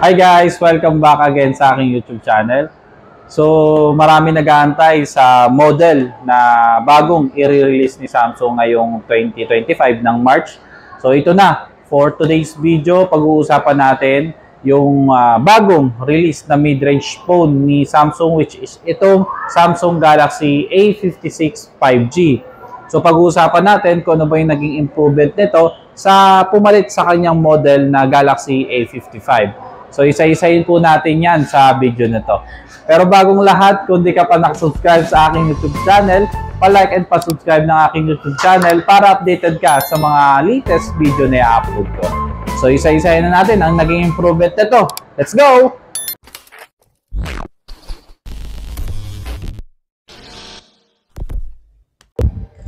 Hi guys! Welcome back again sa aking YouTube channel. So, marami nag-aantay sa model na bagong i-release ni Samsung ngayong 2025 ng March. So, ito na. For today's video, pag-uusapan natin yung bagong release na mid-range phone ni Samsung, which is itong Samsung Galaxy A56 5G. So, pag-uusapan natin kung ano ba yung naging improvement nito sa pumalit sa kanyang model na Galaxy A55. So, isa-isahin po natin yan sa video na to. Pero bagong lahat, kung di ka pa nakasubscribe sa aking YouTube channel, pa-like and pa-subscribe ng aking YouTube channel para updated ka sa mga latest video na i-upload ko. So, isa-isahin na natin ang naging improvement nito. Let's go!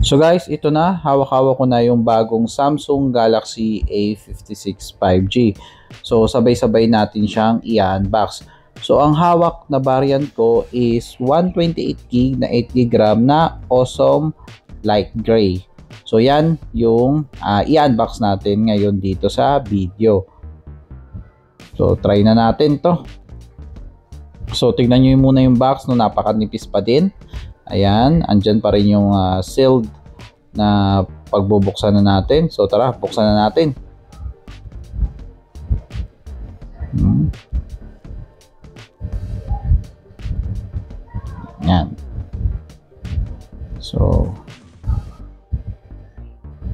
So guys, ito na, hawak-hawak ko na yung bagong Samsung Galaxy A56 5G. So sabay-sabay natin siyang i-unbox. So ang hawak na variant ko is 128GB na 8GB RAM na Awesome Light Gray. So yan yung i-unbox natin ngayon dito sa video. So try na natin to. So tignan nyo muna yung box, no, napakanipis pa din. Ayan, andyan pa rin yung sealed na pagbubuksan na natin. So tara, buksan na natin. Yan. So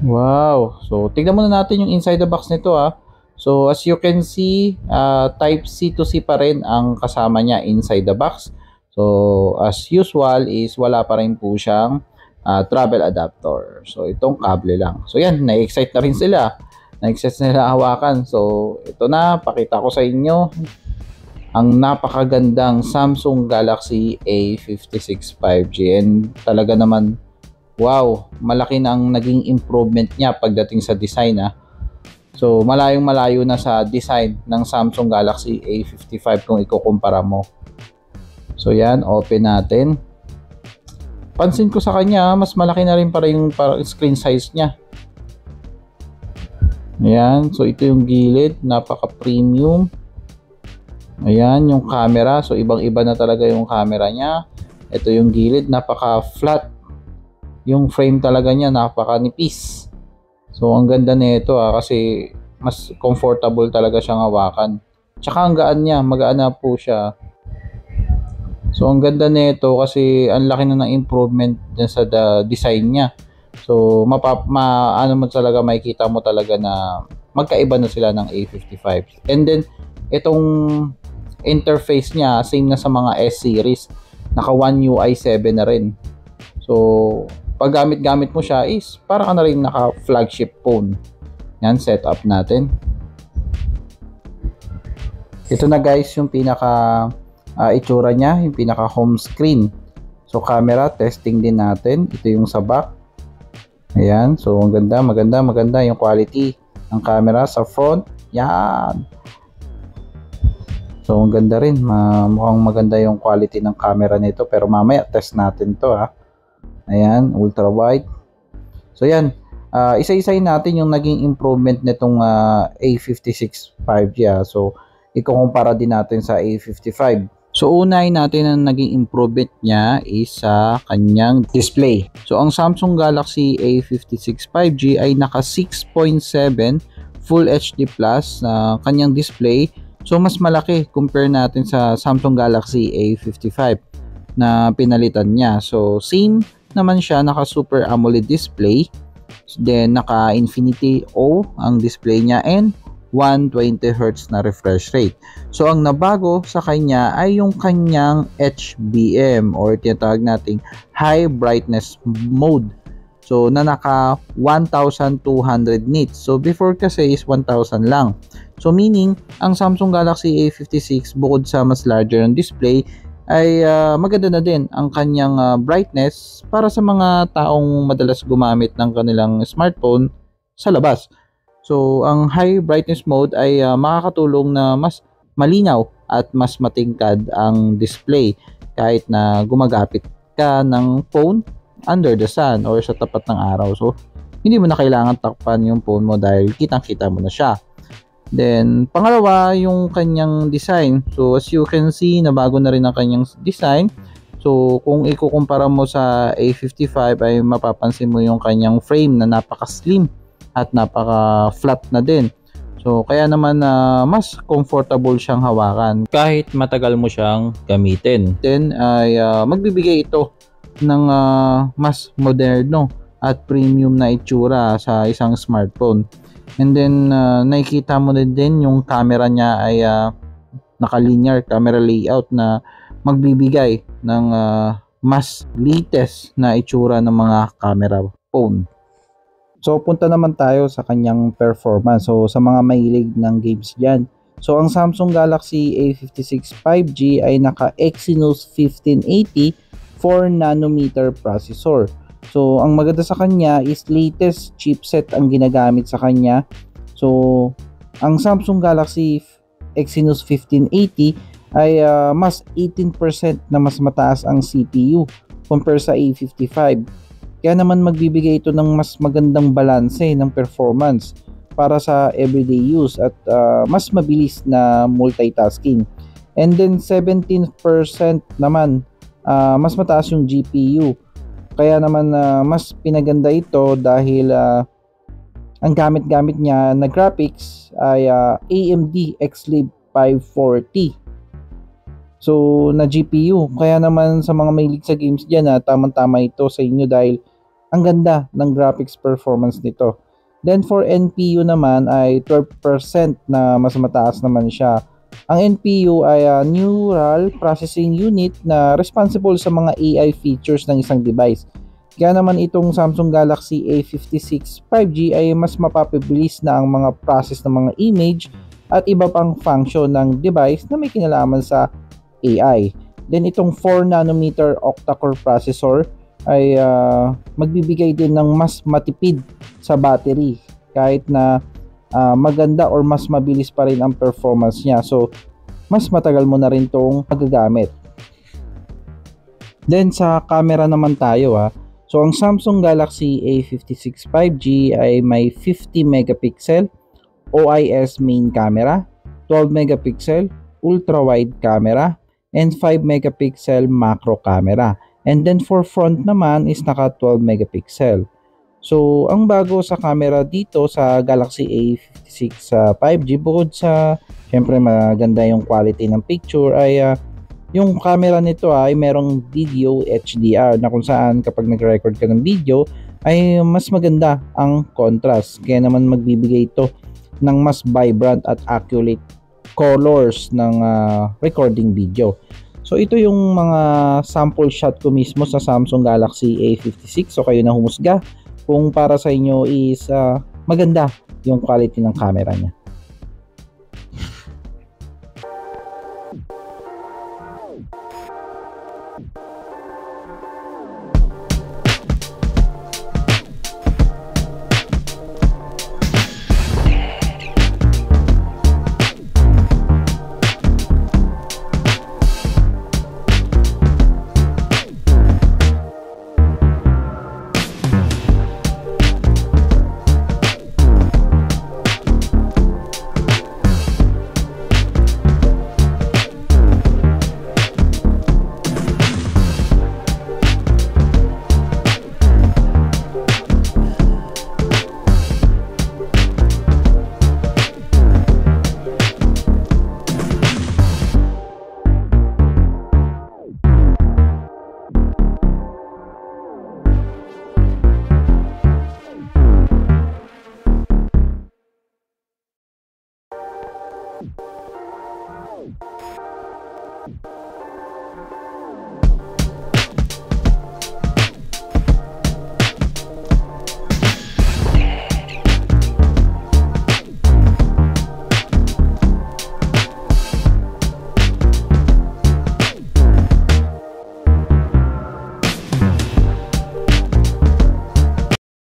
wow. So tignan muna natin yung inside the box nito ah. So as you can see, type C to C pa rin ang kasama niya inside the box. So, as usual is wala pa rin po siyang travel adapter. So, itong kable lang. So, yan. Na-excite na rin sila. Na-excite na nila hawakan. So, ito na. Pakita ko sa inyo ang napakagandang Samsung Galaxy A56 5G. And talaga naman, wow, malaki na ang naging improvement niya pagdating sa design. So, malayong-malayo na sa design ng Samsung Galaxy A55 kung ikukumpara mo. So yan, open natin. Pansin ko sa kanya, mas malaki na rin para yung screen size niya. Ayan, so ito yung gilid, napaka-premium. Ayan, yung camera, so ibang-iba na talaga yung camera niya. Ito yung gilid, napaka-flat. Yung frame talaga niya, napaka-nipis. So ang ganda nito kasi mas comfortable talaga siyang hawakan. Tsaka ang gaan niya, magaan na po siya. So ang ganda nito kasi ang laki na ng improvement din sa design niya. So ano mo talaga, makikita mo talaga na magkaiba na sila ng A55. And then itong interface niya same na sa mga S series. Naka One UI 7 na rin. So pag gamit mo siya is para ka na rin naka flagship phone. Yan, setup natin. Ito na guys yung pinaka itsura niya, yung pinaka home screen. So camera testing din natin. Ito yung sa back. Ayan, so ang ganda, maganda yung quality ng camera sa front. Yan. So ang ganda rin, mukhang maganda yung quality ng camera nito, pero mamaya test natin to ha. Ayan, ultra wide. So yan, isa-isayin natin yung naging improvement nitong A56 5G. So ikukumpara din natin sa A55. So unahin natin ang naging improvement niya is sa kanyang display. So ang Samsung Galaxy A56 5G ay naka 6.7 Full HD Plus na kanyang display. So mas malaki compare natin sa Samsung Galaxy A55 na pinalitan niya. So same naman siya, naka Super AMOLED display. Then naka Infinity O ang display niya and 120Hz na refresh rate. So ang nabago sa kanya ay yung kanyang HBM or tinatawag nating high brightness mode. So na naka 1200 nits. So before kasi is 1000 lang. So meaning ang Samsung Galaxy A56 bukod sa mas larger ng display ay maganda na din ang kanyang brightness para sa mga taong madalas gumamit ng kanilang smartphone sa labas. So, ang high brightness mode ay makakatulong na mas malinaw at mas matingkad ang display kahit na gumagapit ka ng phone under the sun or sa tapat ng araw. So, hindi mo na kailangan takpan yung phone mo dahil kitang-kita mo na siya. Then, pangalawa, yung kanyang design. So, as you can see, nabago na rin ang kanyang design. So, kung ikukumpara mo sa A55 ay mapapansin mo yung kanyang frame na napaka-slim at napaka-flat na din. So, kaya naman mas comfortable siyang hawakan kahit matagal mo siyang gamitin. Then, ay magbibigay ito ng mas moderno at premium na itsura sa isang smartphone. And then nakikita mo din yung camera niya ay naka-linear camera layout na magbibigay ng mas latest na itsura ng mga camera phone. So punta naman tayo sa kanyang performance. So sa mga mahilig ng games diyan. So ang Samsung Galaxy A56 5G ay naka Exynos 1580 4nm processor. So, ang maganda sa kanya is latest chipset ang ginagamit sa kanya. So, ang Samsung Galaxy Exynos 1580 ay mas 18% na mas mataas ang CPU compare sa A55. Kaya naman magbibigay ito ng mas magandang balanse ng performance para sa everyday use at mas mabilis na multitasking. And then 17% naman mas mataas yung GPU. Kaya naman mas pinaganda ito dahil ang gamit-gamit niya na graphics ay AMD Xlib 540. So na GPU. Kaya naman sa mga mahilig sa games diyan tamang-tama ito sa inyo dahil ang ganda ng graphics performance nito. Then for NPU naman ay 12% na mas mataas naman siya. Ang NPU ay Neural Processing Unit na responsible sa mga AI features ng isang device. Kaya naman itong Samsung Galaxy A56 5G ay mas mapapabilis na ang mga process ng mga image at iba pang function ng device na may kinalaman sa AI. Then itong 4nm octa-core processor ay magbibigay din ng mas matipid sa battery kahit na maganda or mas mabilis pa rin ang performance niya. So, mas matagal mo na rin itong magagamit. Then, sa camera naman tayo So, ang Samsung Galaxy A56 5G ay may 50 megapixel OIS main camera, 12 megapixel ultra-wide camera, and 5 megapixel macro camera. And then, for front naman is naka 12 megapixel. So, ang bago sa camera dito sa Galaxy A56 5G, bukod sa syempre maganda yung quality ng picture, ay yung camera nito ay merong video HDR na kung saan kapag nag-record ka ng video ay mas maganda ang contrast. Kaya naman magbibigay ito ng mas vibrant at accurate colors ng recording video. So ito yung mga sample shot ko mismo sa Samsung Galaxy A56. So kayo na humusga kung para sa inyo is maganda yung quality ng camera niya.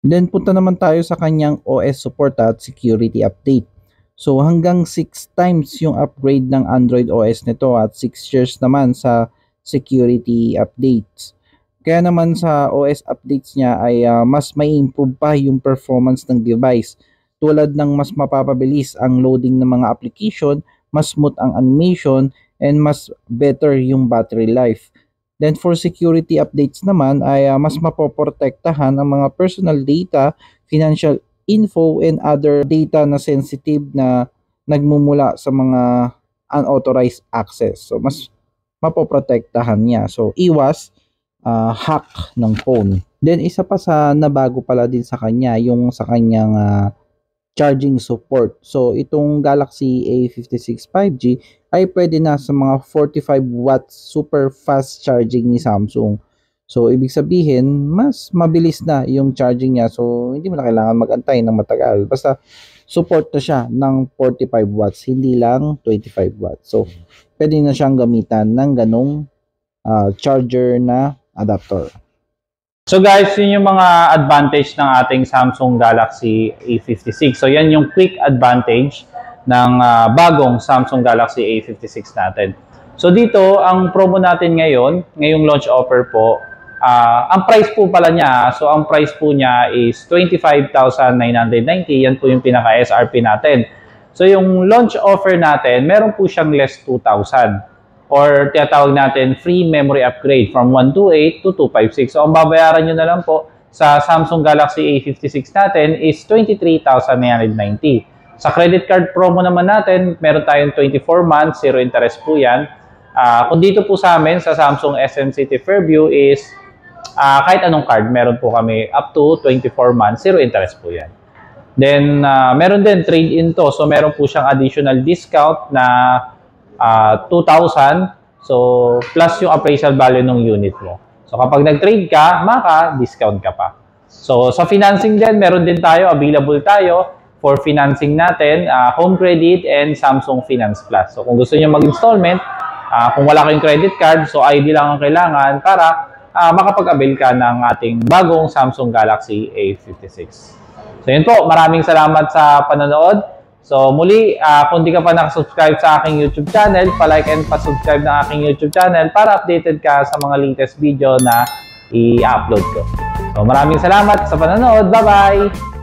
Then punta naman tayo sa kanyang OS support at security update. So hanggang 6 times yung upgrade ng Android OS nito at 6 years naman sa security updates. Kaya naman sa OS updates niya ay mas may improve pa yung performance ng device. tulad ng mas mapapabilis ang loading ng mga application, mas smooth ang animation, and mas better yung battery life. Then for security updates naman ay mas mapoprotektahan ang mga personal data, financial info, and other data na sensitive na nagmumula sa mga unauthorized access. So mas mapoprotektahan niya. So iwas hack ng phone. Then isa pa sa nabago pala din sa kanya yung sa kanyang charging support. So itong Galaxy A56 5G ay pwede na sa mga 45 watts super fast charging ni Samsung. So ibig sabihin mas mabilis na yung charging niya. So hindi mo na kailangan mag-antay ng matagal. Basta support na siya ng 45 watts, hindi lang 25 watts. So pwede na siyang gamitan ng ganong charger na adapter. So guys, yun yung mga advantage ng ating Samsung Galaxy A56. So yan yung quick advantage ng bagong Samsung Galaxy A56 natin. So dito, ang promo natin ngayong launch offer po, ang price po pala niya, so ang price po niya is 25,990. Yan po yung pinaka-SRP natin. So yung launch offer natin, meron po siyang less 2,000. Or tinatawag natin free memory upgrade from 128 to 256. So ang babayaran nyo na lang po sa Samsung Galaxy A56 natin is 23,990. Sa credit card promo naman natin, meron tayong 24 months, zero interest po yan. Kung dito po sa amin, sa Samsung SM City Fairview is kahit anong card, meron po kami up to 24 months, zero interest po yan. Then meron din trade-in to. So meron po siyang additional discount na 2,000, so plus yung appraisal value ng unit mo. So kapag nag-trade ka, maka-discount ka pa. So sa financing din, meron din tayo, available tayo for financing natin, home credit and Samsung Finance Plus. So kung gusto niyo mag-installment, kung wala kayong credit card, so ID lang ang kailangan para makapag-avail ka ng ating bagong Samsung Galaxy A56. So yun po, maraming salamat sa panonood. So muli, kung di ka pa nakasubscribe sa aking YouTube channel, pa-like and pa-subscribe ng aking YouTube channel para updated ka sa mga latest video na i-upload ko. So maraming salamat sa panonood. Bye-bye!